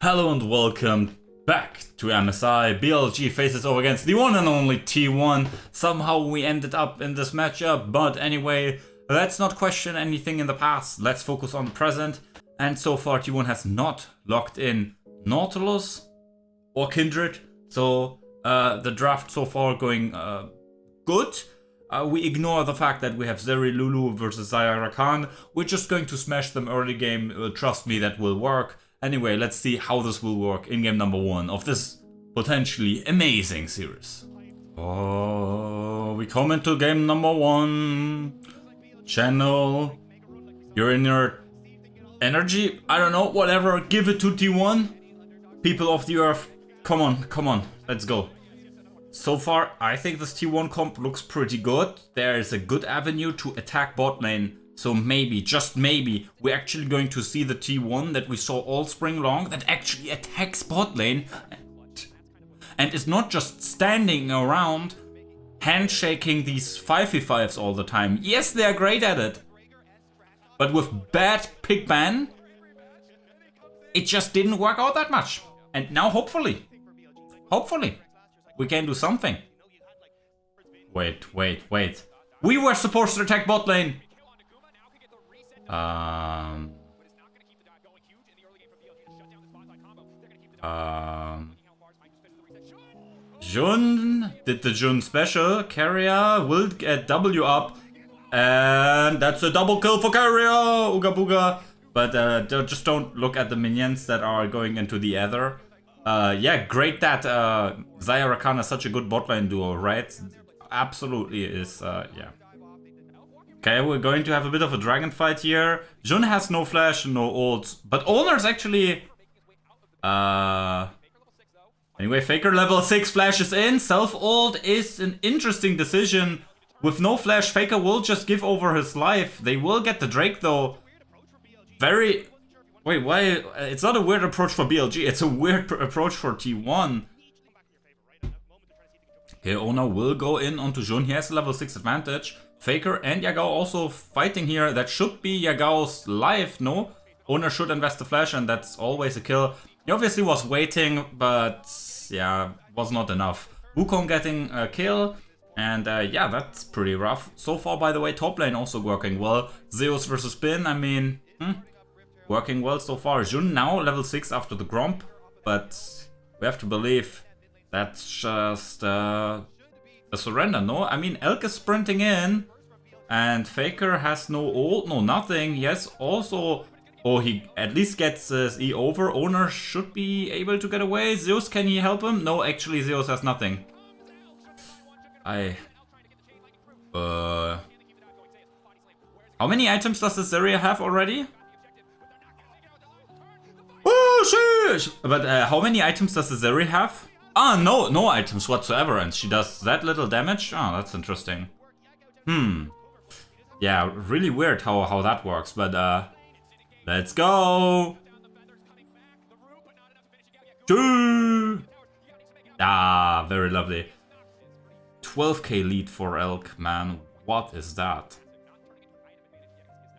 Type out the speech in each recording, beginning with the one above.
Hello and welcome back to MSI. BLG faces off against the one and only T1. Somehow we ended up in this matchup, but anyway, let's not question anything in the past. Let's focus on the present. And so far T1 has not locked in Nautilus or Kindred. So the draft so far going good. We ignore the fact that we have Zeri Lulu versus Zaya Khan. We're just going to smash them early game. Trust me, that will work. Anyway, let's see how this will work in game number 1 of this potentially amazing series. Oh, we come into game number 1. Channel your inner energy. I don't know, whatever. Give it to T1. People of the earth, come on, let's go. So far, I think this T1 comp looks pretty good. There is a good avenue to attack bot lane. So maybe, just maybe, we're actually going to see the T1 that we saw all spring long that actually attacks bot lane and is not just standing around handshaking these 5v5s all the time. Yes, they are great at it, but with bad pick ban, it just didn't work out that much. And now hopefully, we can do something. Wait. We were supposed to attack bot lane. Jun did the Jun special. Carrier will get W up. And that's a double kill for Carrier. Ooga booga. But just don't look at the minions that are going into the Ether. Yeah, great that Zaya Rakan is such a good bot lane duo, right? Absolutely is, yeah. Okay, we're going to have a bit of a dragon fight here. Jun has no flash, no ult, but Owner's actually... Anyway, Faker level 6 flashes in. Self-ult is an interesting decision. With no flash, Faker will just give over his life. They will get the Drake though. Very... Wait, why? It's not a weird approach for BLG, it's a weird approach for T1. Okay, Owner will go in onto Jun. He has a level 6 advantage. Faker and YuGiOh also fighting here. That should be YuGiOh's life, no? Owner should invest the flash and that's always a kill. He obviously was waiting, but yeah, was not enough. Wukong getting a kill, and yeah, that's pretty rough. So far, by the way, top lane also working well. Zeus versus Bin, I mean, working well so far. Jun now level 6 after the Gromp, but we have to believe that's just a surrender, no? I mean, Elk is sprinting in, and Faker has no ult, no nothing. Yes, also... Oh, he at least gets his E over. Owner should be able to get away. Zeus, can he help him? No, actually Zeus has nothing. How many items does this area have already? Oh, sheesh! But how many items does the Zeri have? Ah, no items whatsoever, and she does that little damage? Oh, that's interesting. Yeah, really weird how that works, but let's go! Ah, very lovely. 12k lead for Elk, man. What is that?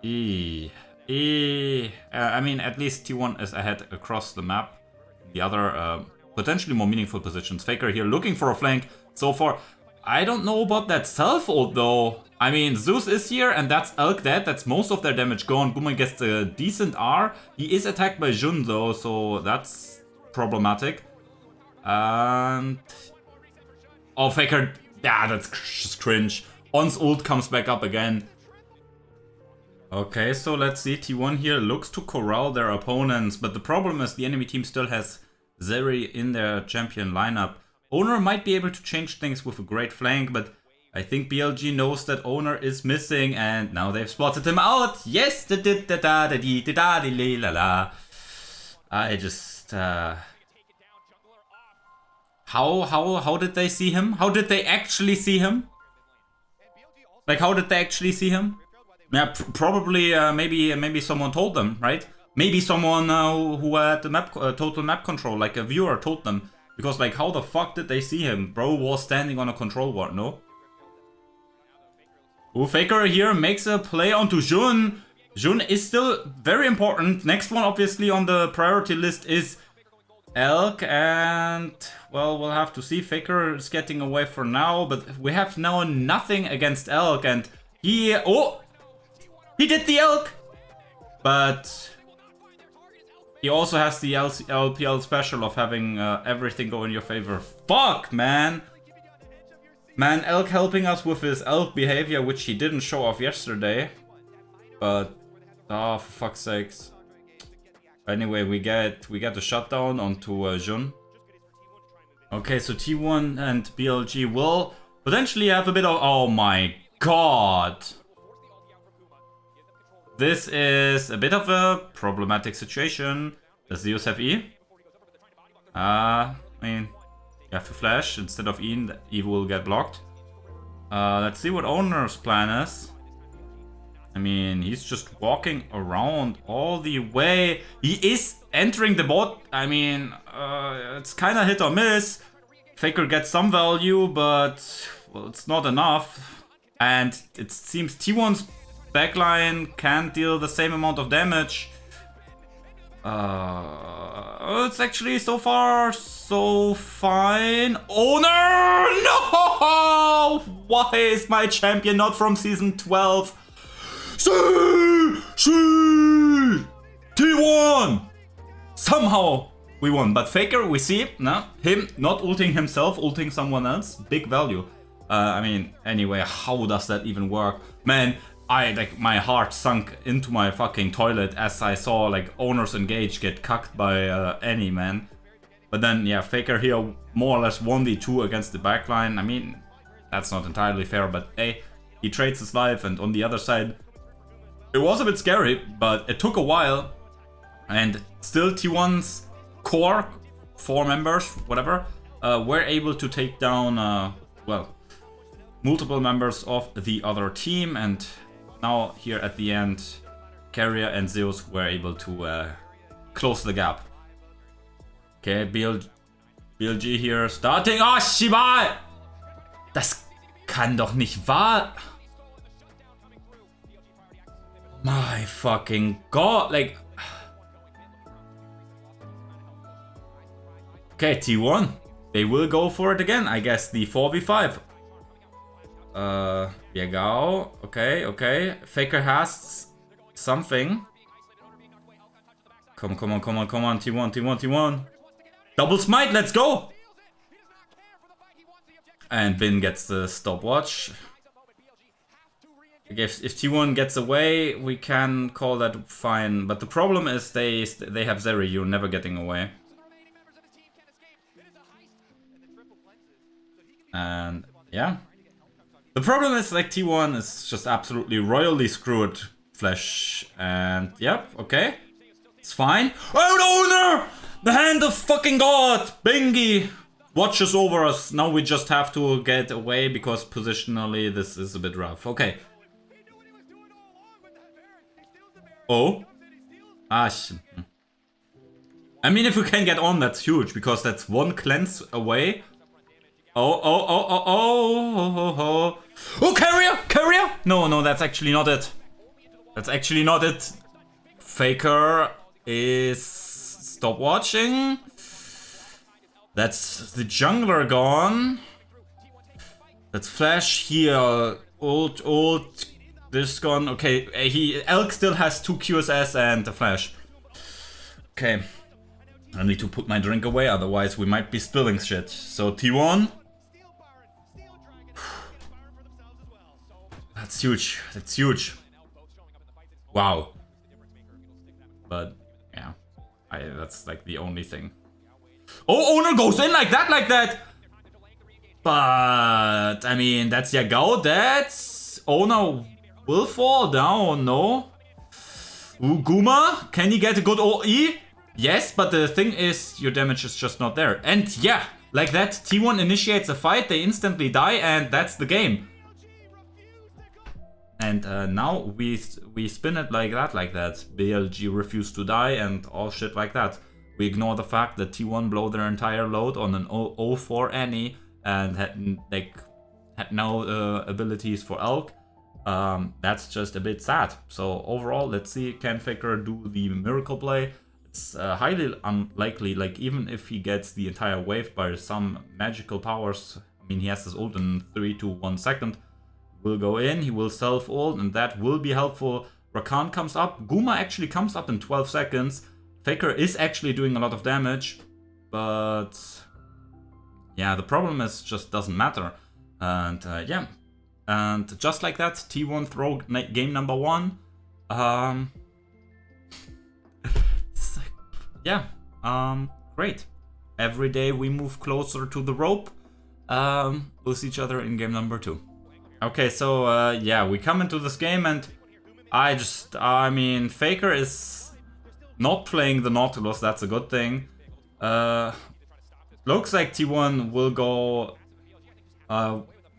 I mean, at least T1 is ahead across the map. The other potentially more meaningful positions. Faker here looking for a flank. So far, I don't know about that self-ult though. I mean, Zeus is here and that's Elk dead. That's most of their damage gone. Boomer gets a decent R. He is attacked by Jun though, so that's problematic. And... Oh, Faker. Yeah, that's just cringe. On's ult comes back up again. Okay, so let's see. T1 here looks to corral their opponents, but the problem is the enemy team still has Zeri in their champion lineup. Owner might be able to change things with a great flank, but I think BLG knows that Owner is missing, and now they've spotted him out. Yes, I just how did they see him? How did they actually see him? Like, how did they actually see him? Yeah, probably maybe someone told them, right? Maybe someone who had the map total map control, like a viewer, told them. Because, like, how the fuck did they see him? Bro was standing on a control ward, no? Ooh, Faker here makes a play onto Jun. Jun is still very important. Next one, obviously, on the priority list is Elk, and well, we'll have to see. Faker is getting away for now, but we have now nothing against Elk, and he did the Elk, but he also has the LPL special of having everything go in your favor. Fuck, man. Man, Elk helping us with his Elk behavior, which he didn't show off yesterday. But, oh, for fuck's sakes. Anyway, we get the shutdown onto Jun. Okay, so T1 and BLG will potentially have a bit of... Oh my god. This is a bit of a problematic situation. Does Zeus have E? I mean, you have to flash instead of E. E will get blocked. Let's see what Owner's plan is. I mean, he's just walking around all the way. He is entering the bot. I mean, it's kind of hit or miss. Faker gets some value, but well, it's not enough. And it seems T1's backline can't deal the same amount of damage. It's actually so far so fine. Owner! No! Why is my champion not from season 12? T1! Somehow we won, but Faker, we see, no, him not ulting himself, ulting someone else, big value. I mean, anyway, how does that even work? Man, my heart sunk into my fucking toilet as I saw, like, Owners Engage get cucked by any man. But then, yeah, Faker here more or less 1v2 against the backline. I mean, that's not entirely fair, but hey, he trades his life, and on the other side, it was a bit scary, but it took a while, and still T1's core, 4 members, whatever, were able to take down, well, multiple members of the other team, and now here at the end, Carrier and Zeus were able to close the gap. Okay, BLG here starting. Oh, Shiba! Das kann doch nicht wahr... My fucking god, like... Okay, T1. They will go for it again, I guess, the 4v5. YuGiOh. Okay. Faker has something. Come on, T1. Double smite, let's go! And Bin gets the stopwatch. If T1 gets away, we can call that fine. But the problem is they have Zeri, you're never getting away. And yeah. The problem is like T1 is just absolutely royally screwed Flash. And yep, okay. It's fine. Oh, Owner! The hand of fucking God! Bingy watches over us. Now we just have to get away because positionally this is a bit rough. Okay. Oh. I mean, if we can get on, that's huge, because that's one cleanse away. Oh, Carrier! No, that's actually not it. Faker is stopwatching. That's the jungler gone. That's Flash here. Ult. This gone. Okay, Elk still has 2 QSS and a Flash. Okay. I need to put my drink away, otherwise we might be spilling shit. So T1. That's huge. Wow. But yeah, that's like the only thing. Oh, Owner goes in like that. But I mean, that's YuGiOh. That's Owner will fall down. No. Guma, can he get a good OE? Yes, but the thing is, your damage is just not there. And yeah, like that, T1 initiates a fight, they instantly die, and that's the game. And now we spin it like that. BLG refused to die and all shit like that. We ignore the fact that T1 blow their entire load on an 0-4 Annie and had no abilities for Elk. That's just a bit sad. So overall, let's see, can Faker do the miracle play? It's highly unlikely, like even if he gets the entire wave by some magical powers, I mean he has this ult in 3 to 1 second, will go in, he will self-ult, and that will be helpful. Rakan comes up, Guma actually comes up in 12 seconds, Faker is actually doing a lot of damage, but yeah, the problem is just doesn't matter. And yeah, and just like that, T1 throw game number 1. Yeah, great. Every day we move closer to the rope. We'll see each other in game number 2. Okay, so yeah, we come into this game and I mean, Faker is not playing the Nautilus, that's a good thing. Looks like T1 will go,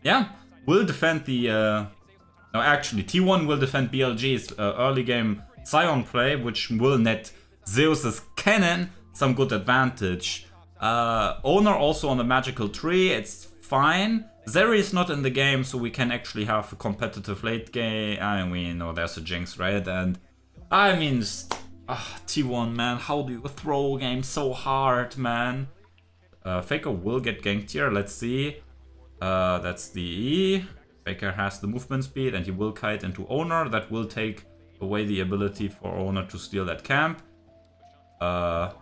yeah, will defend the, no, actually, T1 will defend BLG's early game Sion play, which will net Zeus's cannon some good advantage. Owner also on the magical tree, it's fine. Zeri is not in the game, so we can actually have a competitive late game. I mean, no, there's a Jinx, right? And I mean, T1, man, how do you throw games so hard, man? Faker will get ganked here, let's see. That's the E. Faker has the movement speed and he will kite into Owner. That will take away the ability for Owner to steal that camp. Hello?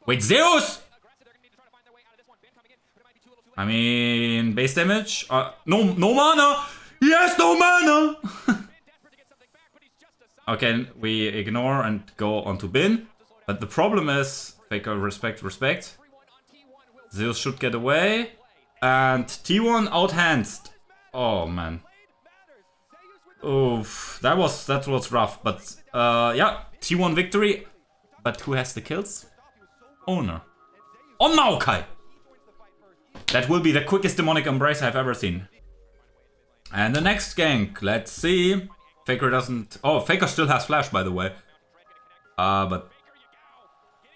Wait, Zeus! I mean, base damage? No mana! Yes, no mana! Okay, we ignore and go onto Bin. But the problem is, Faker, respect. Zeus should get away. And T1 outhands. Oh, man. Oof, that was rough. But, yeah, T1 victory. But who has the kills? Owner. On Maokai! That will be the quickest demonic embrace I've ever seen. And the next gank, let's see. Faker doesn't... Oh, Faker still has flash, by the way. But...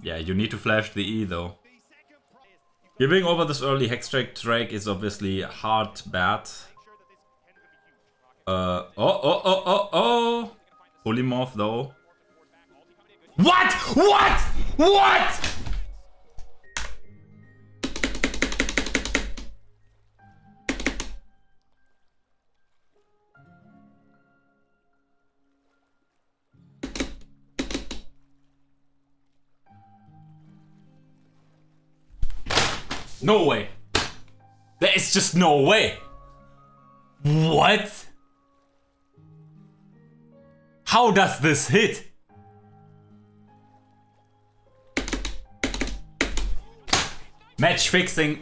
yeah, you need to flash the E, though. Giving over this early Hextech Drake is obviously hard bad. Polymorph, though. What? No way. There is just no way. What? How does this hit? Match fixing.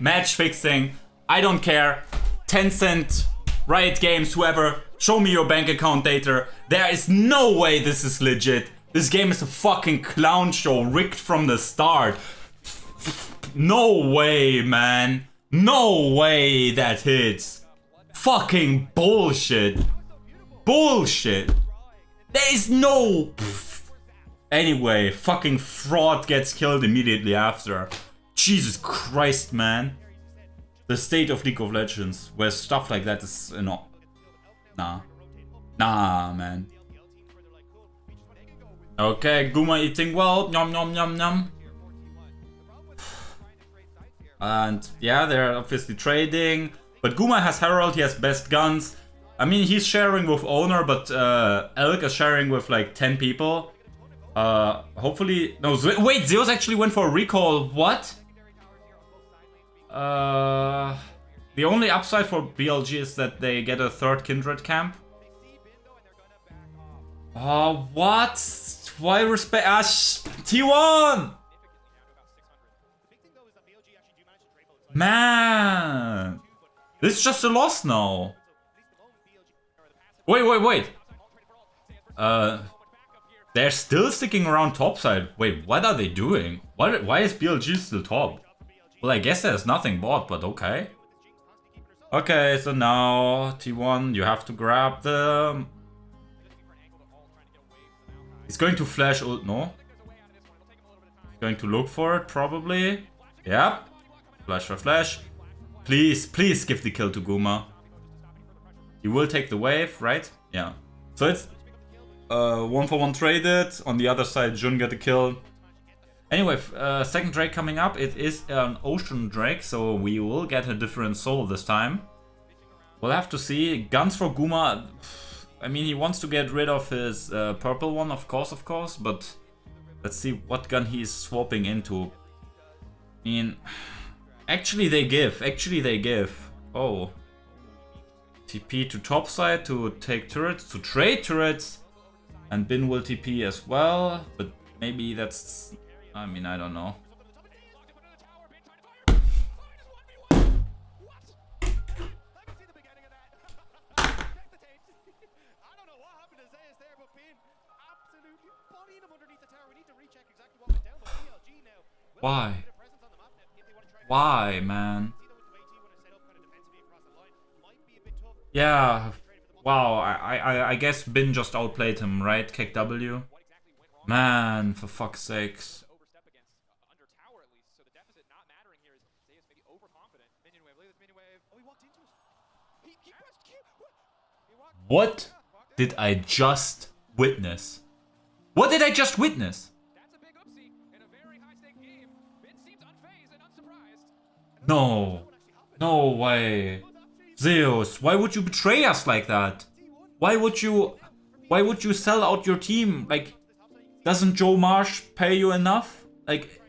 I don't care. Tencent, Riot Games, whoever, show me your bank account data. There is no way this is legit. This game is a fucking clown show rigged from the start. No way, man. No way that hits. Fucking bullshit. Bullshit. There is no... Anyway, fucking fraud gets killed immediately after. Jesus Christ, man. The state of League of Legends, where stuff like that is, you know... Nah, man. Okay, Guma eating well. Nom nom nom nom. And yeah, they're obviously trading. But Guma has Herald, he has best guns. I mean, he's sharing with Owner, but Elk is sharing with like 10 people. Hopefully... No, wait, Zeus actually went for a recall. What? The only upside for BLG is that they get a third Kindred camp. What? Why respect? T1! Man! This is just a loss now. Wait. They're still sticking around topside. Wait, what are they doing? Why is BLG still top? Well, I guess there's nothing bought, but okay. Okay, so now T1, you have to grab them. He's going to flash ult, no? He's going to look for it, probably. Yep. Flash for flash. Please give the kill to Guma. He will take the wave, right? Yeah. So it's 1-for-1 traded. On the other side, Jun get a kill. Anyway, second Drake coming up. It is an Ocean Drake, so we will get a different soul this time. We'll have to see. Guns for Guma. I mean, he wants to get rid of his purple one, of course, but let's see what gun he is swapping into. I mean, actually they give. Oh. TP to top side to take turrets, to trade turrets. And Bin will TP as well, but maybe that's... I mean, I don't know. Why? Why, man? Yeah. Wow, I guess Bin just outplayed him, right? KW. Man, for fuck's sakes. What did I just witness? What did I just witness? No. No way. Zeus, why would you betray us like that? Why would you sell out your team? Like, doesn't Joe Marsh pay you enough? Like,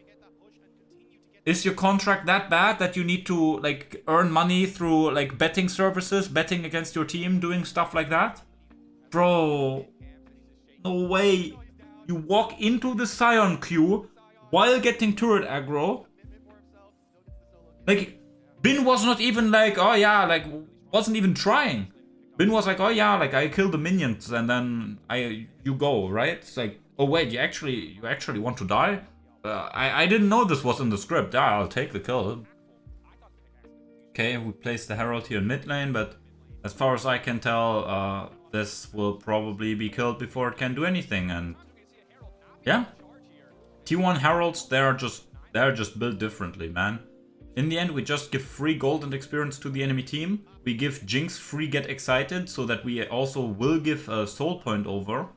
is your contract that bad that you need to like earn money through like betting services, betting against your team, doing stuff like that? Bro, no way. You walk into the Sion queue while getting turret aggro. Like, Bin was not even like, oh yeah, like, wasn't even trying. Bin was like, oh yeah, like, I kill the minions and then you go, right? It's like, oh wait, you actually want to die? I didn't know this was in the script. Yeah, I'll take the kill. Okay, we place the Herald here in mid lane, but as far as I can tell, this will probably be killed before it can do anything. And yeah, T1 Heralds, they're just built differently, man. In the end, we just give free gold and experience to the enemy team. We give Jinx free get excited, so that we also will give a soul point over.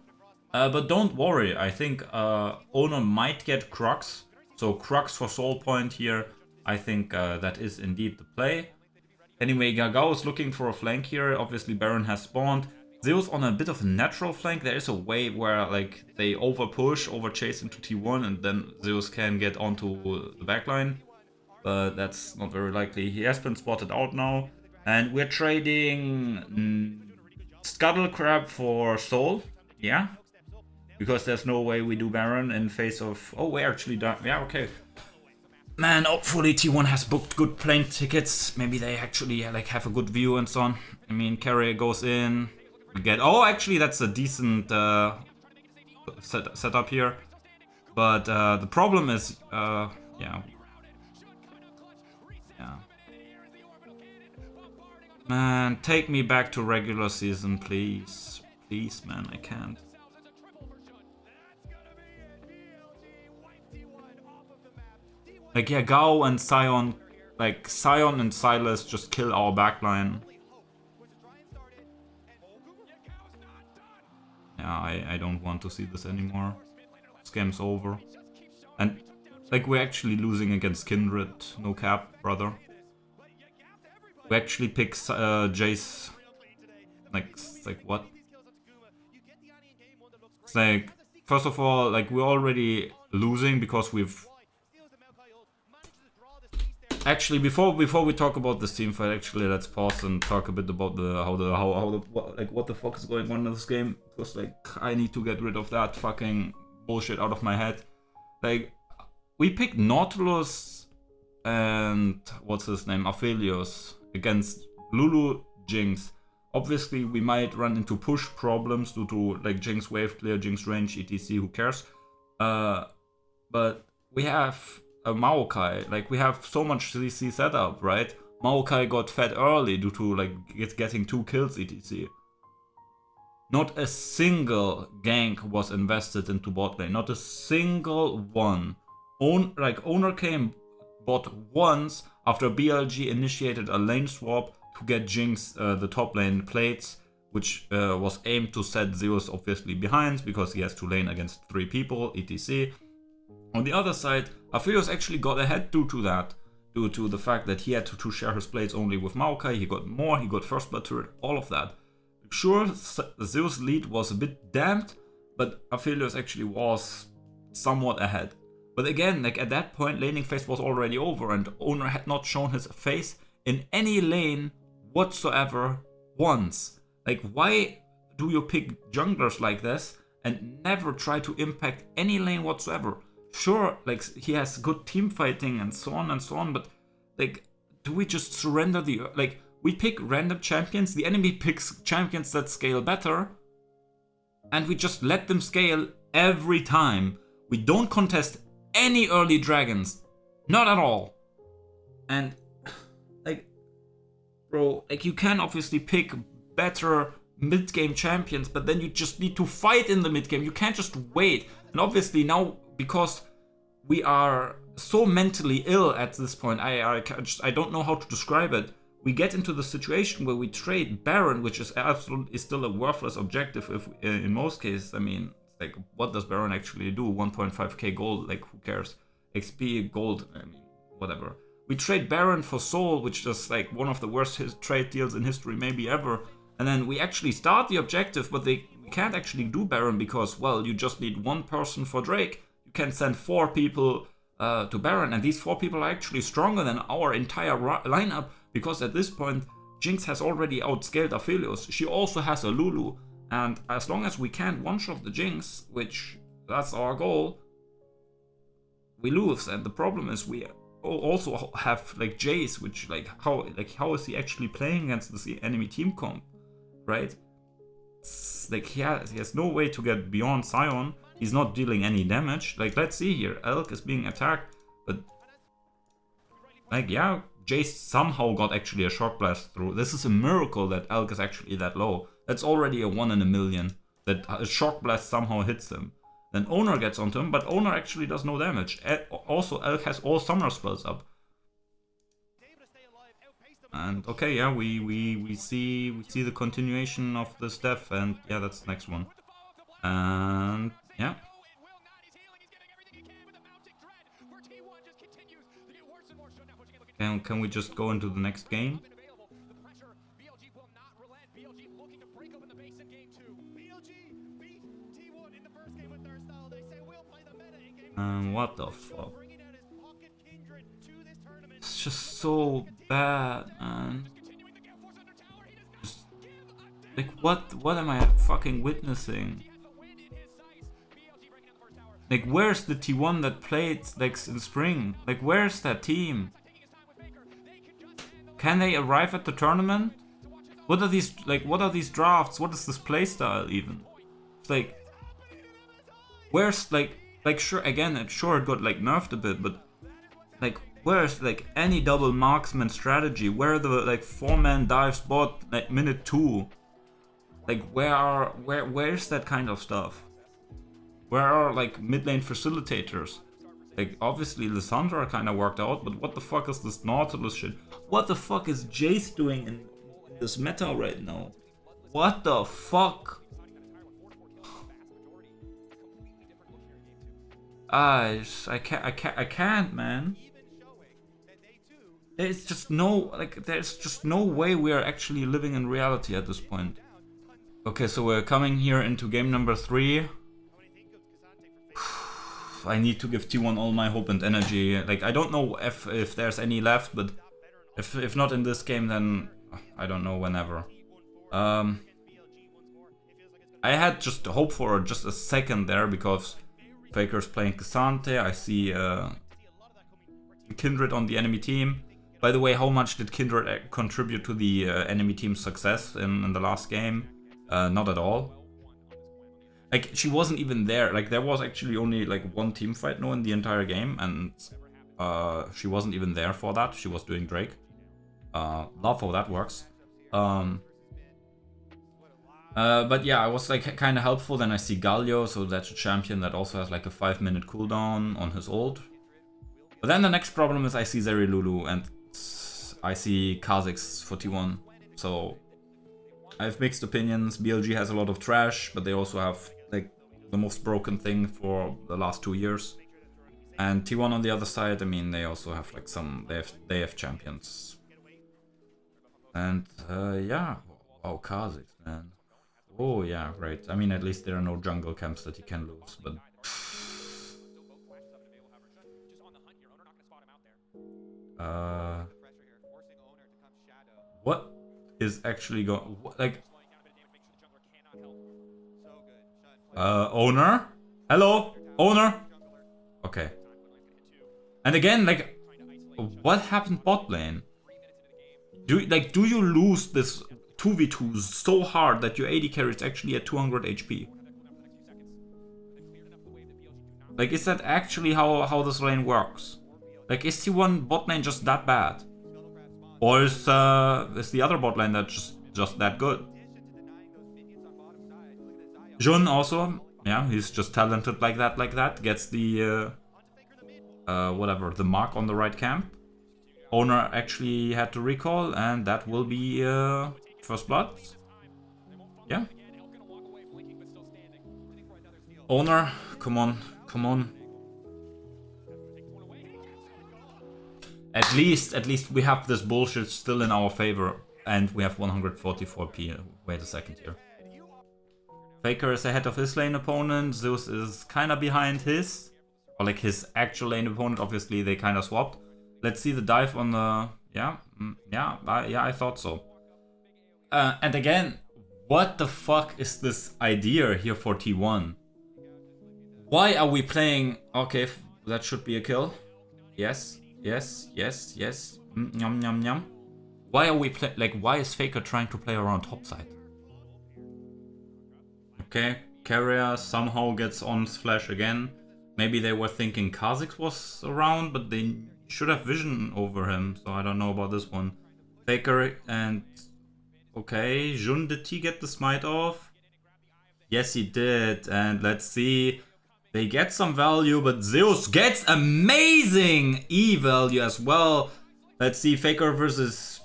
But don't worry, I think Owner might get Crux. So Crux for soul point here, I think that is indeed the play. Anyway, YuGiOh is looking for a flank here. Obviously Baron has spawned. Zeus on a bit of a natural flank. There is a way where like they over chase into T1 and then Zeus can get onto the backline. But that's not very likely. He has been spotted out now. And we're trading Scuttle Crab for Soul. Yeah. Because there's no way we do Baron in face of... Oh, we actually done... Yeah, okay. Man, hopefully T1 has booked good plane tickets. Maybe they actually like have a good view and so on. I mean, carrier goes in. We get... Oh, actually that's a decent setup here. But the problem is... yeah. Man, take me back to regular season, please. Please, man, I can't. Like, yeah, Gao and Sion, like, Sion and Silas just kill our backline. Yeah, I don't want to see this anymore. This game's over. And, like, we're actually losing against Kindred. No cap, brother. We actually pick Jace. Like what? It's like, first of all, like we're already losing because we've actually before we talk about this team fight, actually let's pause and talk a bit about what the fuck is going on in this game, because like I need to get rid of that fucking bullshit out of my head. Like, we picked Nautilus and what's his name, Aphelios against Lulu Jinx. Obviously we might run into push problems due to like Jinx wave clear, Jinx range, etc, who cares. But we have a Maokai, like we have so much CC setup, right? Maokai got fed early due to like getting 2 kills, etc. Not a single gank was invested into bot lane, not a single one. Owner came bot once after BLG initiated a lane swap to get Jinx the top lane plates, which was aimed to set Zeus obviously behind because he has to lane against 3 people, etc. On the other side, Aphelios actually got ahead due to that, due to the fact that he had to share his plates only with Maokai. He got more, he got first blood turret, all of that. Sure, Zeus' lead was a bit damped, but Aphelios actually was somewhat ahead. But again, like at that point, laning phase was already over and Owner had not shown his face in any lane whatsoever once. Like, why do you pick junglers like this and never try to impact any lane whatsoever? Sure, like he has good team fighting and so on, but like, do we just surrender the, like, we pick random champions, the enemy picks champions that scale better, and we just let them scale every time. We don't contest any early dragons, not at all. And like, bro, like you can obviously pick better mid-game champions, but then you just need to fight in the mid-game. You can't just wait. And obviously now, because we are so mentally ill at this point, I don't know how to describe it. We get into the situation where we trade Baron, which is absolutely still a worthless objective if in most cases. I mean, like, what does Baron actually do? 1.5k gold, like, who cares? XP, gold, I mean, whatever. We trade Baron for Soul, which is like one of the worst trade deals in history, maybe ever. And then we actually start the objective, but we can't actually do Baron because, well, you just need 1 person for Drake. You can send 4 people to Baron, and these 4 people are actually stronger than our entire lineup, because at this point, Jinx has already outscaled Aphelios. She also has a Lulu, and as long as we can't one-shot the Jinx, which that's our goal, we lose. And the problem is we also have like Jace, which how is he actually playing against the enemy team comp, right? It's like he has no way to get beyond Sion. He's not dealing any damage. Like, let's see here, Elk is being attacked, but like, yeah, Jace somehow got actually a shock blast through. This is a miracle that Elk is actually that low. That's already a 1 in a million that a shock blast somehow hits him. Then Owner gets onto him, but Owner actually does no damage. Also, Elk has all summoner spells up. And okay, yeah, we see the continuation of this death, and yeah, that's the next one. And yeah. Can we just go into the next game? What the fuck? It's just so bad, man. Just, like, what am I fucking witnessing? Like, where's the T1 that played like in spring? Like, where's that team? Can they arrive at the tournament? What are these, like, what are these drafts? What is this playstyle even? It's like, where's like sure, again, it got like nerfed a bit, but like, where's like any double marksman strategy? Where are the like 4-man dive spot like minute 2? Like, where's that kind of stuff? Where are like mid lane facilitators? Like, obviously Lissandra kind of worked out, but what the fuck is this Nautilus shit? What the fuck is Jace doing in this meta right now? What the fuck? I can't, man. There's just no way we are actually living in reality at this point. Okay, so we're coming here into game number 3. I need to give T1 all my hope and energy. Like, I don't know if there's any left, but if not in this game, then I don't know, whenever. I had just hope for just a second there because Faker's playing Cassante. I see Kindred on the enemy team. By the way, how much did Kindred contribute to the enemy team's success in the last game? Not at all. Like, she wasn't even there. Like, there was actually only like 1 team fight now in the entire game, and she wasn't even there for that. She was doing Drake. Love how that works. But yeah, I was like kind of helpful. Then I see YuGiOh, so that's a champion that also has like a 5-minute cooldown on his ult. But then the next problem is I see Zeri Lulu, and I see Kha'Zix for T1. So I have mixed opinions. BLG has a lot of trash, but they also have like the most broken thing for the last 2 years. And T1 on the other side, I mean, they also have like they have champions. And yeah, wow, Kha'Zix, man. Oh yeah, great. I mean, at least there are no jungle camps that he can lose, but what is actually going, like, owner? Hello, owner? Okay. And again, like, what happened bot lane? Do you lose this 2v2 so hard that your AD carry is actually at 200 HP? Like, is that actually how this lane works? Like, is T1 bot lane just that bad? Or is the other bot lane that just that good? Jun also, yeah, he's just talented like that. Gets the whatever, the mark on the right camp. Owner actually had to recall, and that will be first blood. Yeah. Owner, come on. At least we have this bullshit still in our favor, and we have 144p. Wait a second here. Faker is ahead of his lane opponent. Zeus is kinda behind his, or like his actual lane opponent. Obviously, they kinda swapped. Let's see the dive on the... Yeah, I thought so. And again, what the fuck is this idea here for T1? Why are we playing... Okay, that should be a kill. Yes. Yum. Why are we playing... Like, why is Faker trying to play around topside? Okay, Carrier somehow gets on flash again. Maybe they were thinking Kha'Zix was around, but they should have vision over him, so I don't know about this one. Faker and... Okay, Jun, did he get the smite off? Yes, he did, and let's see. They get some value, but Zeus gets amazing E value as well. Let's see, Faker versus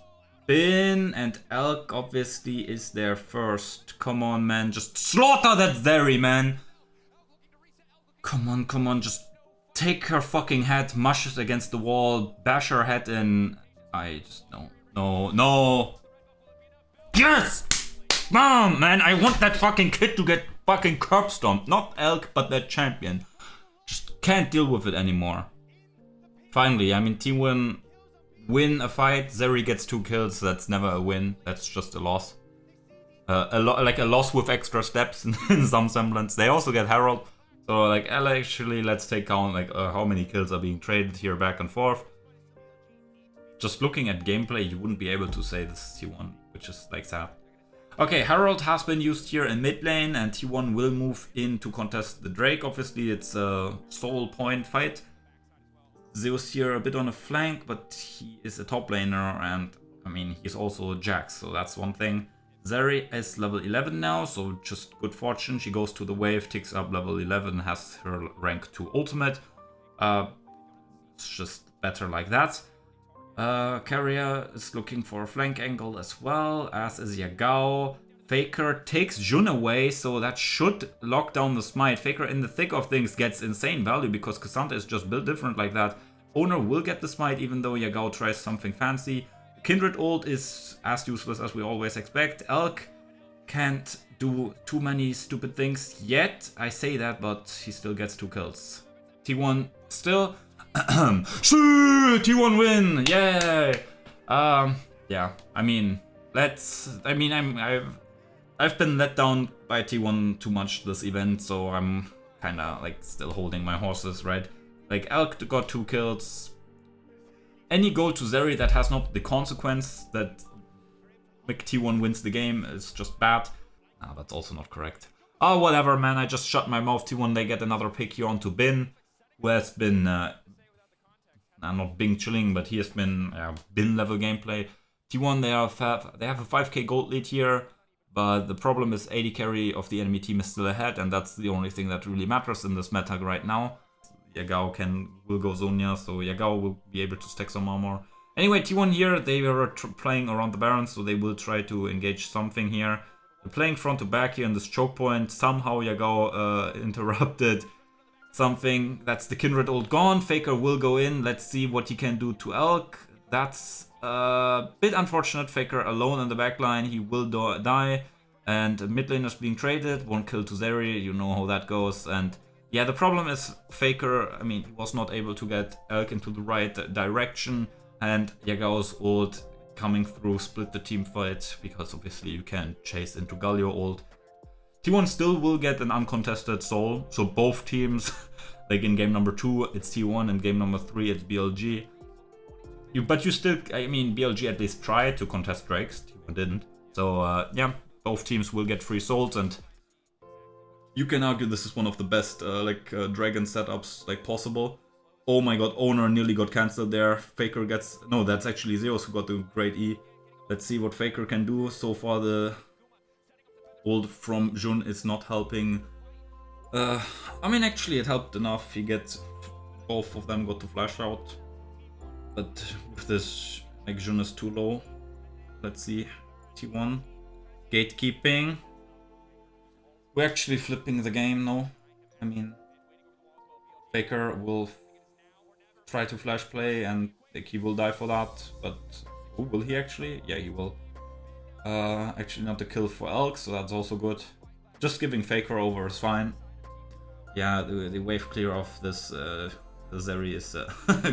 Bin, and Elk obviously is there first. Come on, man, just slaughter that Zeri, man. Come on, just take her fucking head, mush it against the wall, bash her head in. I just, no. Yes! Mom, man, I want that fucking kid to get fucking curb stomped. Not Elk, but that champion. Just can't deal with it anymore. Finally, I mean, T1 win a fight. Zeri gets 2 kills. That's never a win. That's just a loss. Like a loss with extra steps in some semblance. They also get Herald. So, like, actually, let's take count, like, how many kills are being traded here back and forth. Just looking at gameplay, you wouldn't be able to say this is T1, which is, like, sad. Okay, Herald has been used here in mid lane, and T1 will move in to contest the Drake. Obviously, it's a sole point fight. Zeus here a bit on a flank, but he is a top laner, and, I mean, he's also a Jax, so that's one thing. Zeri is level 11 now, so just good fortune. She goes to the wave, ticks up level 11, has her rank 2 ultimate. It's just better like that. Carrier is looking for a flank angle as well, as is YuGiOh. Faker takes Jun away, so that should lock down the smite. Faker in the thick of things gets insane value because Cassandra is just built different like that. Owner will get the smite even though YuGiOh tries something fancy. Kindred ult is as useless as we always expect. Elk can't do too many stupid things yet. I say that, but he still gets 2 kills. T1 still... T1 win! Yay! Yeah, I mean, I've been let down by T1 too much this event, so I'm kinda, like, still holding my horses, right? Like, Elk got 2 kills. Any goal to Zeri that has not the consequence that T1 wins the game is just bad. Ah, that's also not correct. Oh, whatever, man. I just shut my mouth. T1, they get another pick here onto Bin, who has been, not Bing chilling, but he has been Bin level gameplay. T1, they have a 5k gold lead here, but the problem is AD carry of the enemy team is still ahead, and that's the only thing that really matters in this meta right now. YuGiOh will go Zonia, so YuGiOh will be able to stack some armor. Anyway, T1 here, they were playing around the Baron, so they will try to engage something here. They're playing front to back here in this choke point. Somehow YuGiOh interrupted something. That's the Kindred ult gone. Faker will go in. Let's see what he can do to Elk. That's a bit unfortunate. Faker alone in the backline. He will die. And mid laner's being traded. 1 kill to Zeri. You know how that goes. And yeah, the problem is Faker, I mean, he was not able to get Elk into the right direction. And YuGiOh's ult coming through split the team fight, because obviously you can't chase into YuGiOh ult. T1 still will get an uncontested soul, so both teams, like in game number 2 it's T1 and game number 3 it's BLG. But you still, I mean, BLG at least tried to contest Drakes, T1 didn't. So yeah, both teams will get free souls, and you can argue this is one of the best dragon setups like possible. Oh my god, Owner nearly got cancelled there. Faker gets... No, that's actually Zeus who got the great E. Let's see what Faker can do. So far the ult from Jun is not helping. I mean, actually it helped enough. He gets... Both of them got to flash out. But with this, like, Jun is too low. Let's see. T1. Gatekeeping. We're actually flipping the game now. I mean... Faker will... try to flash play, and like, he will die for that, but will he actually? Yeah, he will. Actually not a kill for Elk, so that's also good. Just giving Faker over is fine. Yeah, the wave clear of this Zeri is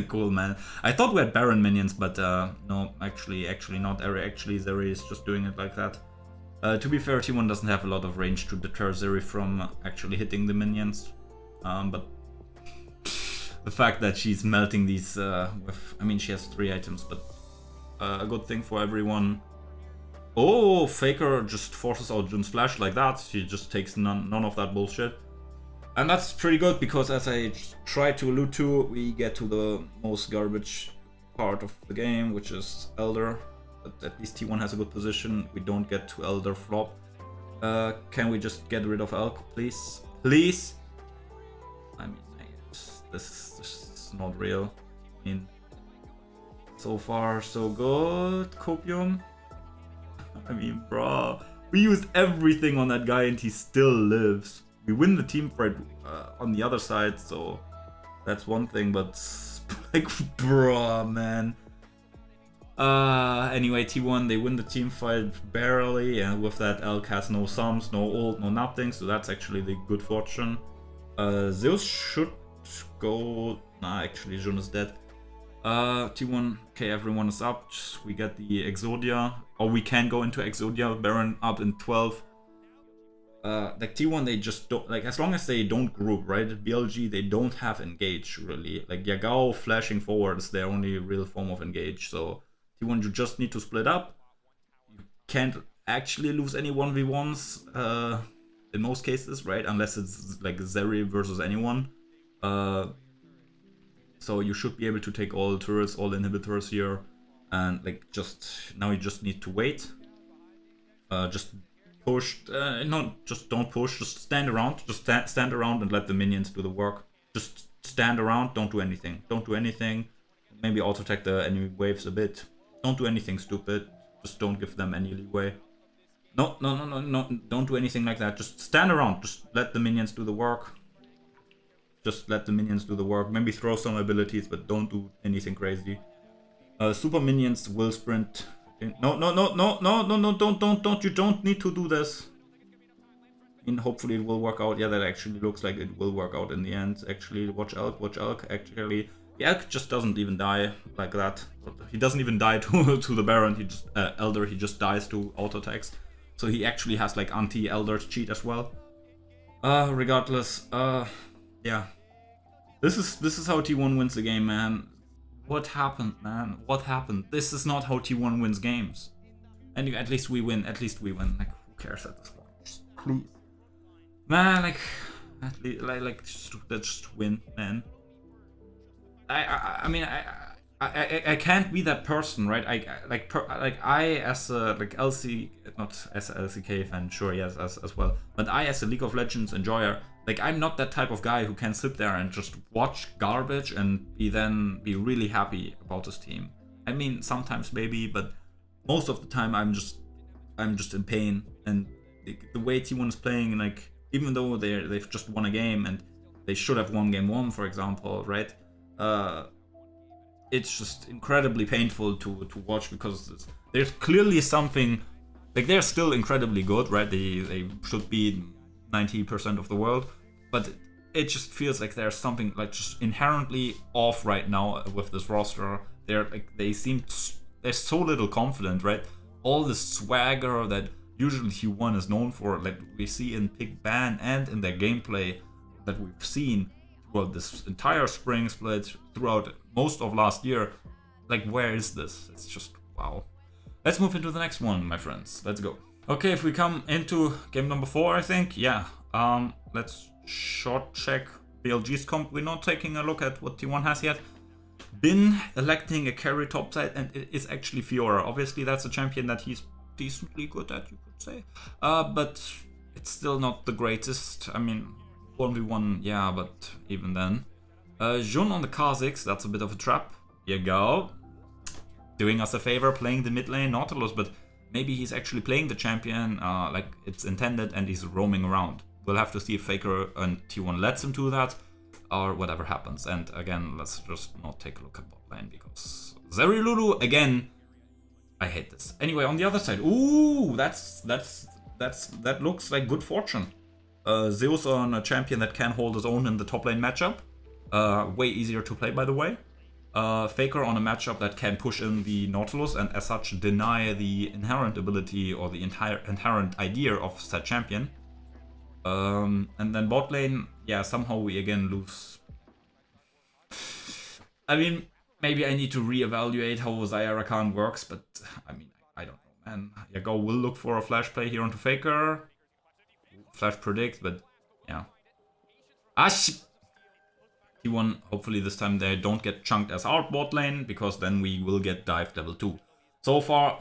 cool, man. I thought we had Baron minions, but no, actually not. Actually, Zeri is just doing it like that. To be fair, T1 doesn't have a lot of range to deter Zeri from actually hitting the minions, but the fact that she's melting these with... I mean, she has 3 items, but a good thing for everyone. Oh, Faker just forces out Jun's flash like that. She just takes none of that bullshit. And that's pretty good, because as I tried to allude to, we get to the most garbage part of the game, which is Elder. But at least T1 has a good position. We don't get to Elder flop. Can we just get rid of Elk, please? Please? I mean, this is not real. I mean, so far so good, Copium. I mean, bro, we used everything on that guy and he still lives. We win the team fight on the other side, so that's one thing, but like, bro, man. Anyway, T1, they win the team fight barely, and with that Elk has no sums, no ult, no nothing, so that's actually the good fortune. Zeus should go... Nah, actually Jun is dead. T1, okay, everyone is up. We get the Exodia, or we can go into Exodia. Baron up in 12. Like T1, they just don't, like, as long as they don't group, right? BLG, they don't have engage, really. Like, YuGiOh flashing forward is their only real form of engage. So T1, you just need to split up. You can't actually lose any 1v1s in most cases, right? Unless it's like Zeri versus anyone. So you should be able to take all turrets, all inhibitors here, and like, just now you just need to wait. Just push, no, just don't push, just stand around, just stand around and let the minions do the work. Just stand around, don't do anything, maybe auto attack the enemy waves a bit. Don't do anything stupid, just don't give them any leeway. No, don't do anything like that, just stand around, just let the minions do the work. Just let the minions do the work. Maybe throw some abilities, but don't do anything crazy. Super minions will sprint. No, don't. You don't need to do this. I mean, hopefully it will work out. Yeah, that actually looks like it will work out in the end. Actually, watch Elk. Actually, the Elk just doesn't even die like that. He doesn't even die to the Baron. He just Elder. He just dies to auto attacks. So he actually has like anti-Elder cheat as well. Regardless, yeah. This is how T1 wins the game, man. What happened, man? What happened? This is not how T1 wins games. And at least we win. Like, who cares at this point? Just, please, man. Like, at least, let's just win, man. I mean, I can't be that person, right? I as a not as a LCK fan, sure, yes, as well, but I as a League of Legends enjoyer, like, I'm not that type of guy who can sit there and just watch garbage and be really happy about his team. I mean, sometimes maybe, but most of the time I'm just in pain. And the way T1 is playing, like, even though they've just won a game and they should have won game 1, for example, right? It's just incredibly painful to watch, because there's clearly something, like, they're still incredibly good, right? They should be 90% of the world, but it just feels like there's something like just inherently off right now with this roster. They're so little confident, right? All the swagger that usually T1 is known for, like we see in Pick Ban and in their gameplay that we've seen throughout this entire spring split, throughout most of last year. Like, where is this? It's just wow. Let's move into the next one, my friends. Let's go. Okay, if we come into game number 4, I think, yeah. Let's short check BLG's comp. We're not taking a look at what T1 has yet. Been electing a carry topside, and it is actually Fiora. Obviously, that's a champion that he's decently good at, you could say. But it's still not the greatest. I mean, 1v1, yeah, but even then. Jun on the Kha'Zix, that's a bit of a trap. YuGiOh doing us a favor, playing the mid lane Nautilus, but maybe he's actually playing the champion like it's intended and he's roaming around. We'll have to see if Faker and T1 lets him do that, or whatever happens. And again, let's just not take a look at bot lane, because Zerilulu, again, I hate this. Anyway, on the other side, ooh, that looks like good fortune. Zeus on a champion that can hold his own in the top lane matchup. Way easier to play, by the way. Faker on a matchup that can push in the Nautilus and as such deny the inherent ability or the entire inherent idea of said champion. And then bot lane, yeah, somehow we again lose. I mean, maybe I need to reevaluate how Zyra Khan works, but I mean, I don't know, man. YuGiOh will look for a flash play here onto Faker. Flash predict, but yeah. T1, hopefully this time they don't get chunked as hard bot lane, because then we will get dived level 2. So far,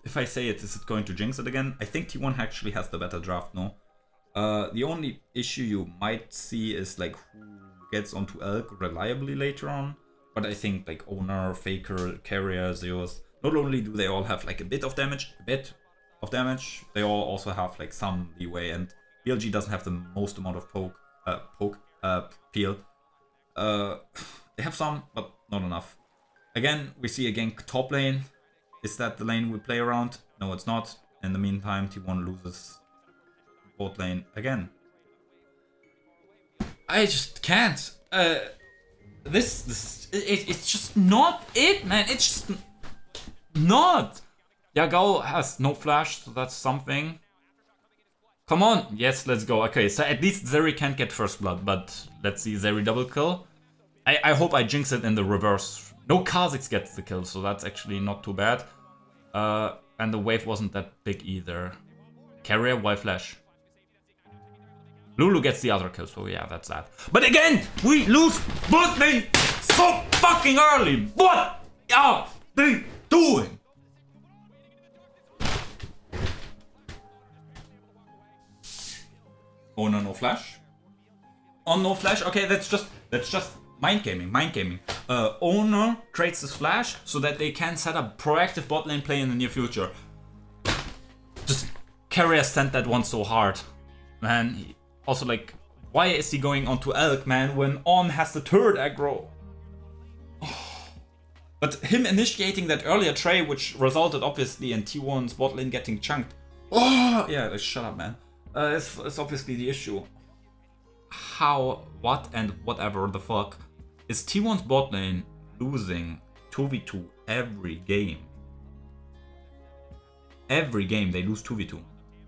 if I say it, is it going to jinx it again? I think T1 actually has the better draft, no? The only issue you might see is like who gets onto Elk reliably later on. But I think like Owner, Faker, Carrier, Zeus, not only do they all have like a bit of damage, they all also have like some leeway, and BLG doesn't have the most amount of peel. They have some, but not enough. Again, we see a gank top lane. Is that the lane we play around? No, it's not. In the meantime, T1 loses bot lane again. I just can't. It's just not it, man. It's just not. YuGiOh has no flash, so that's something. Come on. Yes, let's go. Okay, so at least Zeri can't get first blood, but let's see Zeri double kill. I hope I jinx it in the reverse. No Kha'Zix gets the kill, so that's actually not too bad. And the wave wasn't that big either. Carrier, Y flash. Lulu gets the other kill, so yeah, that's that. But again, we lose bot lane so fucking early. What are they doing? Oh no, no flash. Oh no flash. Okay, that's just mind gaming. Owner creates this flash so that they can set up proactive bot lane play in the near future. Just Carrier sent that one so hard, man. Also, like, why is he going onto Elk, man, when On has the third aggro? Oh. But him initiating that earlier tray, which resulted obviously in T1's bot lane getting chunked. Oh, yeah, shut up, man. It's obviously the issue. How, what, and whatever the fuck is T1's bot lane losing 2v2 every game? Every game they lose 2v2.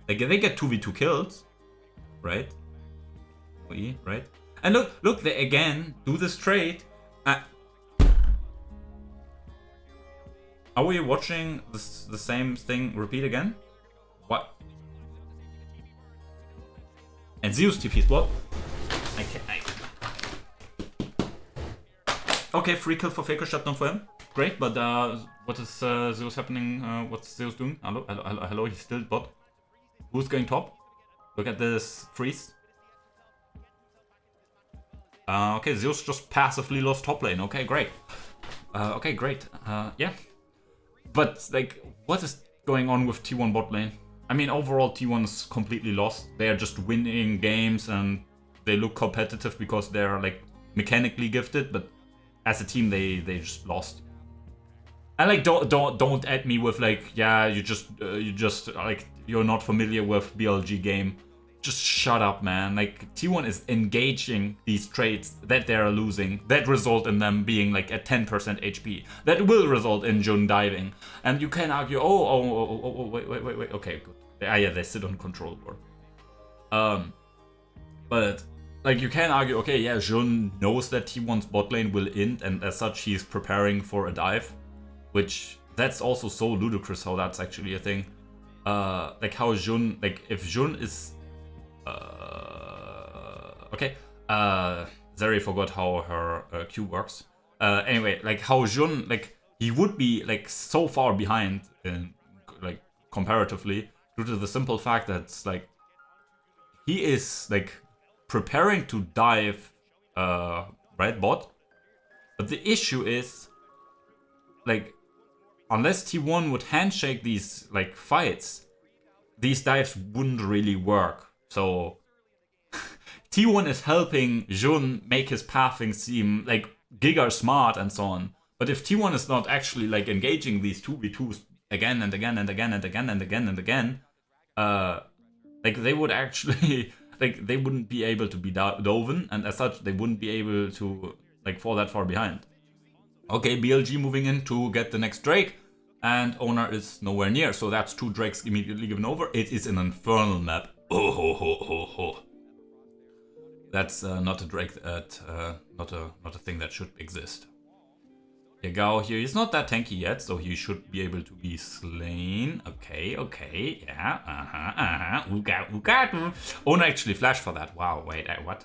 Like, they get 2v2 kills, right? Right? And look, they again do this trade. Are we watching the same thing repeat again? What? And Zeus TP's bot. Okay, free kill for Faker, shutdown for him. Great, but what is Zeus happening? What's Zeus doing? Hello, he's still bot. Who's going top? Look at this freeze. Okay, Zeus just passively lost top lane. Okay, great. Okay, great. Yeah. But, like, what is going on with T1 bot lane? I mean, overall, T1 is completely lost. They are just winning games and they look competitive because they're, like, mechanically gifted, but as a team, they just lost. And, like, don't add me with, like, yeah, you just, like, you're not familiar with BLG game. Just shut up, man. Like, T1 is engaging these trades that they're losing that result in them being like at 10% HP. That will result in Jun diving. And you can argue, wait, okay, good. Yeah, they sit on control board. But like you can argue, okay, yeah, Jun knows that T1's bot lane will end, and as such, he's preparing for a dive, which that's also so ludicrous how that's actually a thing. Like how Jun, like if Jun is okay. Zeri forgot how her Q works. Anyway, like how Jun, like he would be like so far behind in like comparatively due to the simple fact that it's like he is like preparing to dive red bot, but the issue is like unless T1 would handshake these like fights, these dives wouldn't really work. So T1 is helping Jun make his pathing seem like giga smart and so on. But if T1 is not actually like engaging these 2v2s again and again and again and again and again and again, like they would actually like they wouldn't be able to be Doven, and as such they wouldn't be able to like fall that far behind. Okay, BLG moving in to get the next Drake, and owner is nowhere near, so that's 2 Drakes immediately given over. It is an infernal map. Oh ho ho ho ho. That's not a Drake, not a thing that should exist. YuGiOh here, he's not that tanky yet, so he should be able to be slain. Okay, yeah, ooga. Owner actually flashed for that. Wow, wait, what?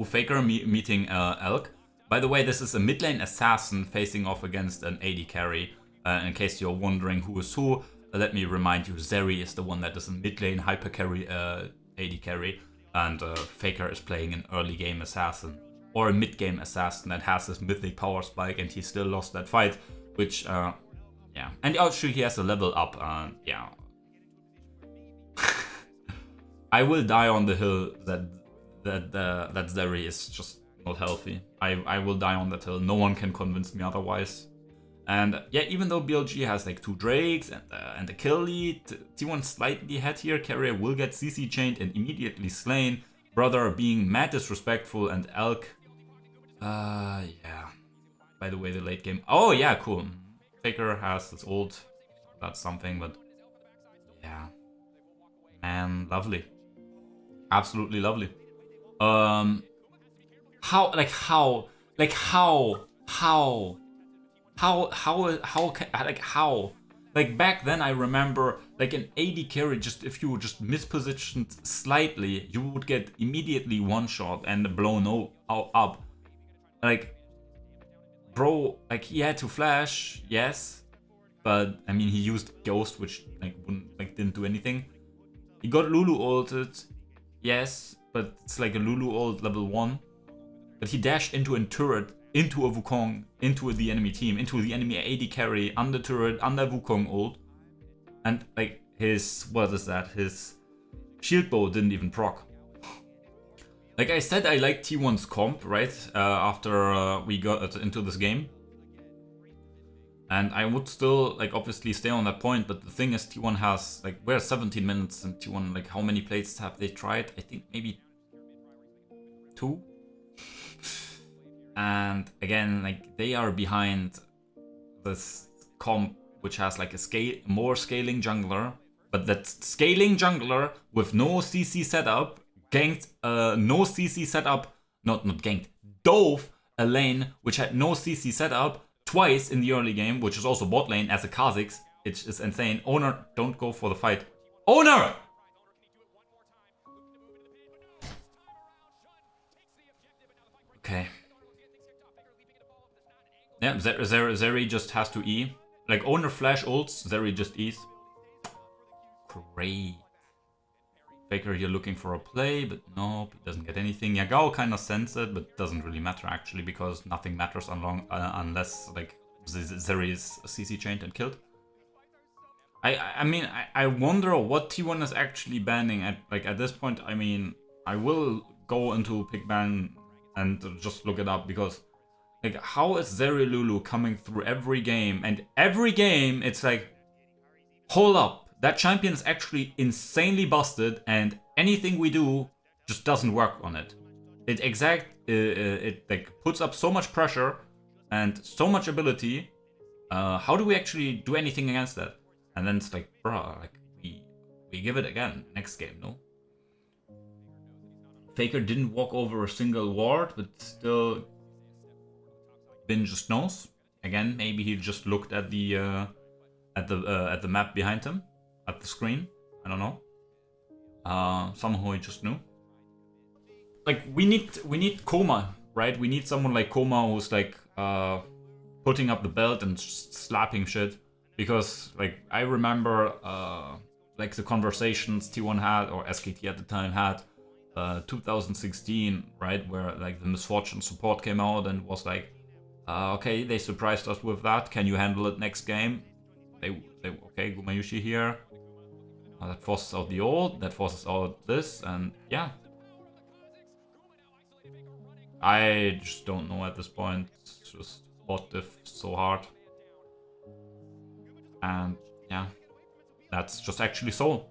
Faker meeting Elk. By the way, this is a mid lane assassin facing off against an AD carry. In case you're wondering who is who, let me remind you, Zeri is the one that is a mid lane hyper carry AD carry. And Faker is playing an early game assassin or a mid game assassin that has this mythic power spike, and he still lost that fight, which yeah. And actually he has a level up, yeah. I will die on the hill that Zeri is just not healthy. I will die on that hill. No one can convince me otherwise. And yeah, even though BLG has like 2 Drakes and a kill lead, T1 slightly ahead here. Carrier will get CC chained and immediately slain. Brother being mad disrespectful, and Elk. Yeah. By the way, the late game. Oh yeah, cool. Faker has his ult. That's something, but yeah. Man, lovely. Absolutely lovely. How like back then I remember like an AD carry, just if you just mispositioned slightly, you would get immediately one shot and blown up. Like bro, like he had to flash, yes, but I mean he used Ghost, which didn't do anything. He got Lulu ulted, yes, but it's like a Lulu ult level 1. But he dashed into a turret, into a Wukong, into the enemy team, into the enemy AD carry, under turret, under Wukong ult. And like his, what is that? His shield bow didn't even proc. Like I said, I like T1's comp, right? After we got into this game. And I would still, like, obviously stay on that point, but the thing is, T1 has, like, we're 17 minutes, and T1, like, how many plays have they tried? I think maybe 2? And again, like, they are behind this comp, which has, like, a more scaling jungler, but that scaling jungler with no CC setup, ganked, no CC setup, not ganked, dove a lane which had no CC setup, twice in the early game, which is also bot lane as a Kha'Zix. It is insane. Owner, don't go for the fight. Owner! Okay. Yeah, Zeri just has to E. Like, Owner flash ults, Zeri just E's. Great. Faker here looking for a play, but nope, he doesn't get anything. YuGiOh kind of sends it, but doesn't really matter actually, because nothing matters unless like Zeri is CC chained and killed. I mean, I wonder what T1 is actually banning at this point. I mean, I will go into pick ban and just look it up, because like, how is Zeri Lulu coming through every game, and every game it's like, hold up, that champion is actually insanely busted, and anything we do just doesn't work on it. It like puts up so much pressure and so much ability. How do we actually do anything against that? And then it's like, bruh, like we give it again next game, no? Faker didn't walk over a single ward, but still, Bin just knows. Again, maybe he just looked at the map behind him, at the screen. I don't know. Somehow he just knew. Like, we need Coma, right? We need someone like Coma who's like putting up the belt and just slapping shit. Because like I remember like the conversations T1 had, or SKT at the time had, 2016, right, where like the Misfortune support came out and was like, okay, they surprised us with that. Can you handle it next game? They okay, Gumayushi here. That forces out the old, that forces out this, and yeah. I just don't know at this point. It's just bot diff so hard. And yeah, that's just actually Soul.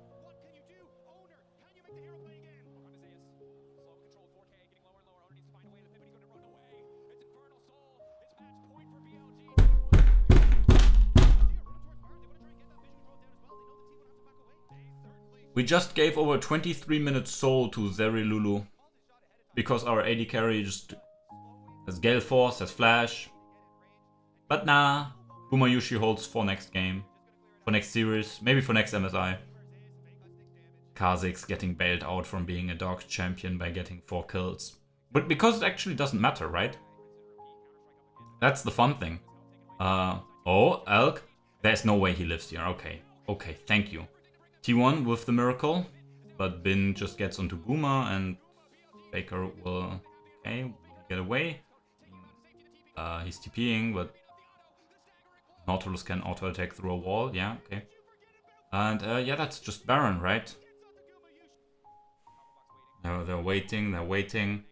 We just gave over 23 minutes Soul to Zeri Lulu, because our AD carry just has Gale Force, has Flash. But nah, Gumayushi holds for next game, for next series, maybe for next MSI. Kha'Zix getting bailed out from being a dog champion by getting 4 kills. But because it actually doesn't matter, right? That's the fun thing. Oh, Elk. There's no way he lives here. Okay, okay, thank you. T1 with the miracle, but Bin just gets onto Guma and Faker will, okay, get away. He's TPing, but Nautilus can auto-attack through a wall, yeah, okay. And yeah, that's just Baron, right? They're waiting, they're waiting.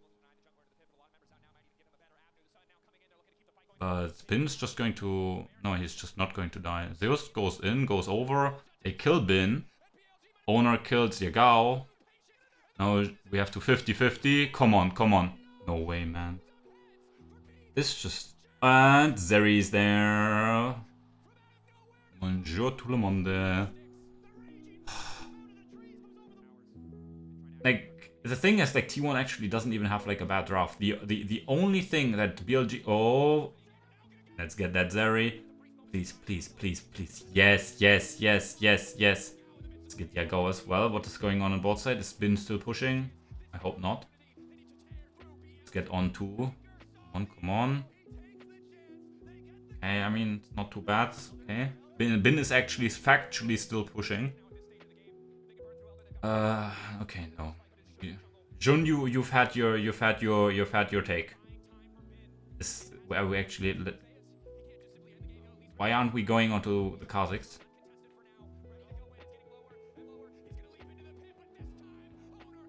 But Bin's just going to... No, he's just not going to die. Zeus goes in, goes over. They kill Bin. Owner kills YuGiOh. Now we have to 50-50. Come on, come on. No way, man. This just... And Zeri's there. Bonjour tout le monde. Like, the thing is, like, T1 actually doesn't even have, like, a bad draft. The only thing that BLG... Oh... Let's get that Zeri. Please, please, please, please. Yes, yes, yes, yes, yes. Let's get YuGiOh as well. What is going on both sides? Is Bin still pushing? I hope not. Let's get on to... Come on, come on. Okay, I mean, it's not too bad. Okay. Bin is actually factually still pushing. Okay, no. Jun, you've had your take. Is where we actually... Why aren't we going onto the Kha'Zix?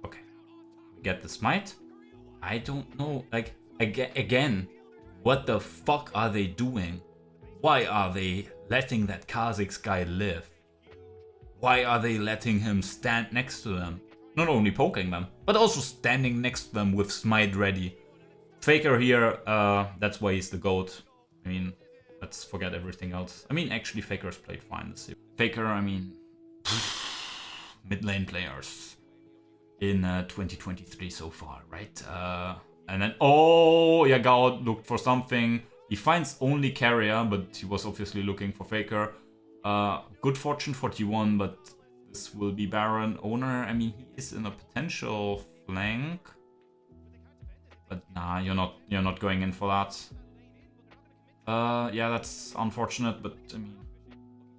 Okay. We get the smite. I don't know. Like, again, what the fuck are they doing? Why are they letting that Kha'Zix guy live? Why are they letting him stand next to them? Not only poking them, but also standing next to them with smite ready. Faker here, that's why he's the GOAT. I mean... Let's forget everything else. I mean, actually, Faker's played fine this year. Faker, I mean, mid lane players in 2023 so far, right? And then, oh, YuGiOh looked for something. He finds only carrier, but he was obviously looking for Faker. Good fortune for T1, but this will be Baron. Owner, I mean, he is in a potential flank. But nah, you're not going in for that. Yeah, that's unfortunate, but I mean,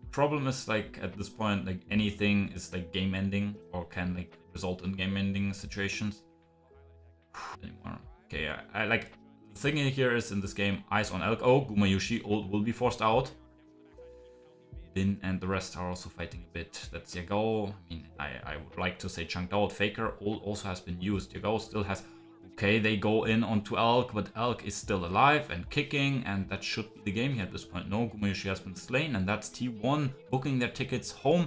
the problem is, like, at this point, like, anything is like game ending or can like result in game-ending situations. Anymore. Okay, I like the thing here is in this game, eyes on Elk. Oh, YuGiOh ult will be forced out. Bin and the rest are also fighting a bit. That's YuGiOh. I mean, I would like to say chunked out. Faker ult also has been used. YuGiOh still has. Okay, they go in onto Elk, but Elk is still alive and kicking, and that should be the game here at this point. No, YuGiOh has been slain, and that's T1 booking their tickets home,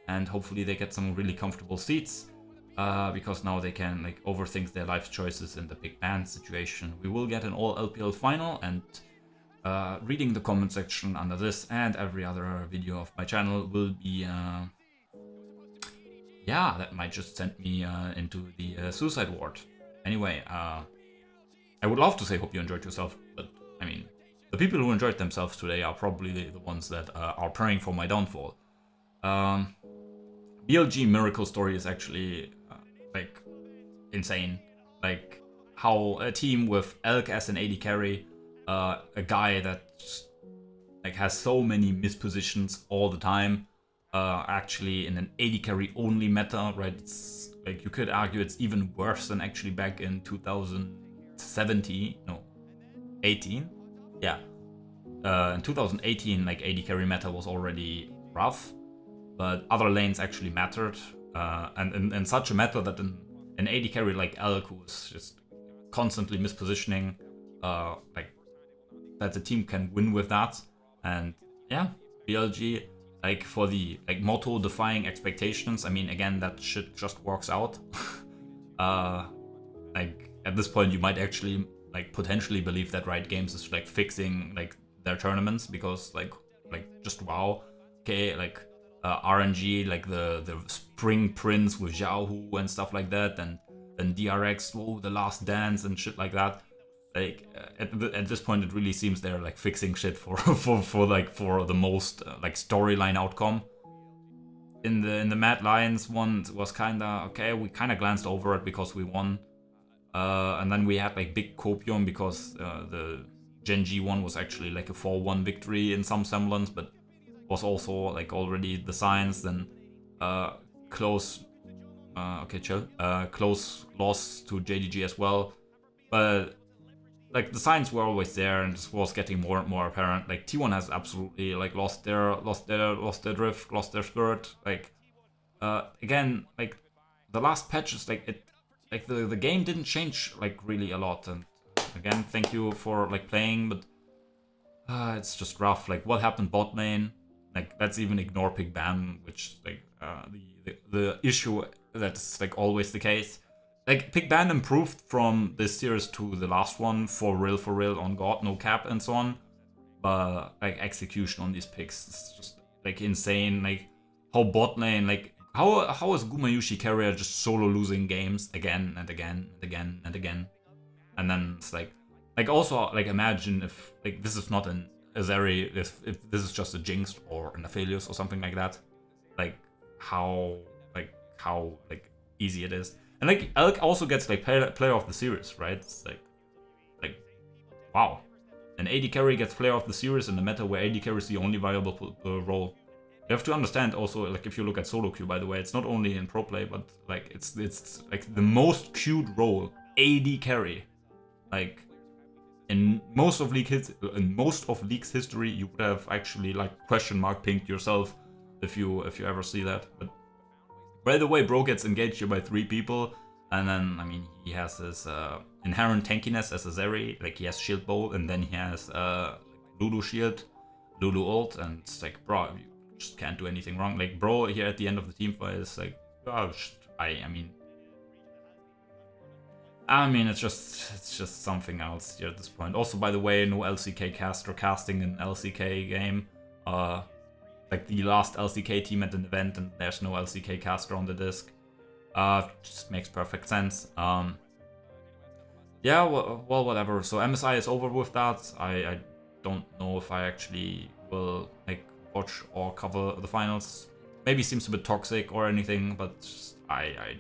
and hopefully they get some really comfortable seats, because now they can like overthink their life choices in the big band situation. We will get an all LPL final, and reading the comment section under this and every other video of my channel will be, yeah, that might just send me into the suicide ward. Anyway, I would love to say hope you enjoyed yourself, but I mean, the people who enjoyed themselves today are probably the ones that are praying for my downfall. BLG Miracle Story is actually like insane. Like how a team with Elk as an AD carry, a guy that like has so many mispositions all the time, actually in an AD carry only meta, right? It's like you could argue it's even worse than actually back in 2017, no, 18, yeah. In 2018, like AD carry meta was already rough, but other lanes actually mattered, and in such a meta that an AD carry like Elk, who's just constantly mispositioning, like that the team can win with that. And yeah, BLG, like for the like motto defying expectations, I mean, again, that shit just works out. Like at this point you might actually like potentially believe that Riot Games is like fixing like their tournaments, because like just wow. Okay, like RNG, like the Spring Prince with YuGiOh and stuff like that, and then DRX, whoa, the Last Dance and shit like that. Like at this point, it really seems they're like fixing shit for the most like storyline outcome. In the Mad Lions one was kinda okay. We kinda glanced over it because we won, and then we had like big copium because the Gen G one was actually like a 4-1 victory in some semblance, but was also like already the signs. Then close, okay, chill. Close loss to JDG as well, but like the signs were always there, and this was getting more and more apparent. Like T1 has absolutely like lost their drift, lost their spirit. Like again, like the last patch is like it, like the game didn't change like really a lot. And again, thank you for like playing, but it's just rough. Like what happened bot lane? Like let's even ignore pick ban, which like the issue that's like always the case. Like, pick ban improved from this series to the last one, for real, on God, no cap, and so on. But, like, execution on these picks is just, like, insane. Like, how bot lane, like, how is YuGiOh carrier just solo losing games again and again and again and again? And then it's like also, like, imagine if, like, this is not an Azeri, if this is just a Jinx or an Aphelios or something like that. Like, how easy it is. And like Elk also gets like player of the series, right? It's like wow. An AD carry gets player of the series in a meta where AD carry is the only viable role. You have to understand also, like if you look at solo queue, by the way, it's not only in pro play, but like it's like the most queued role, AD carry. Like in most of League's history, you would have actually like question mark pinged yourself if you ever see that. But by the way, bro gets engaged here by 3 people, and then, I mean, he has his inherent tankiness as a Zeri, like he has shield bow, and then he has Lulu shield, Lulu ult, and it's like, bro, you just can't do anything wrong. Like, bro here at the end of the team fight is like, oh, I mean, it's just something else here at this point. Also, by the way, no LCK caster casting in LCK game. Like the last LCK team at an event, and there's no LCK caster on the disc. Just makes perfect sense. Yeah, well, whatever. So MSI is over with that. I don't know if I actually will like watch or cover the finals. Maybe seems a bit toxic or anything, but just, I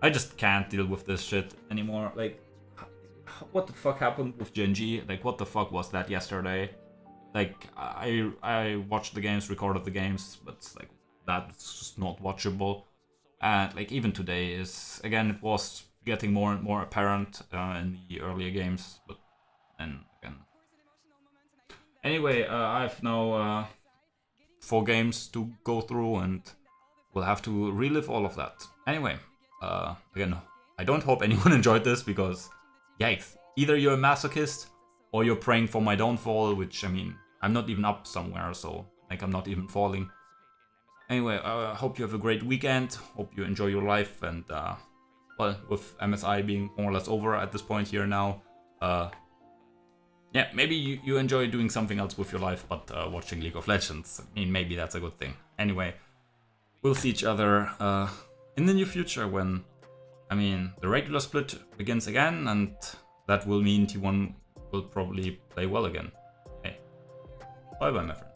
just can't deal with this shit anymore. Like, what the fuck happened with Gen G? Like, what the fuck was that yesterday? Like, I watched the games, recorded the games, but it's like, that's just not watchable. And like even today is, again, it was getting more and more apparent in the earlier games, but then again. Anyway, I have now 4 games to go through and we'll have to relive all of that. Anyway, again, I don't hope anyone enjoyed this because, yikes, either you're a masochist or you're praying for my downfall, which, I mean, I'm not even up somewhere, so like I'm not even falling. Anyway, I hope you have a great weekend, hope you enjoy your life, and well, with MSI being more or less over at this point here now, yeah, maybe you enjoy doing something else with your life, but watching League of Legends. I mean, maybe that's a good thing. Anyway, we'll see each other in the near future when, I mean, the regular split begins again, and that will mean T1 will probably play well again. Hey, bye bye, my friend.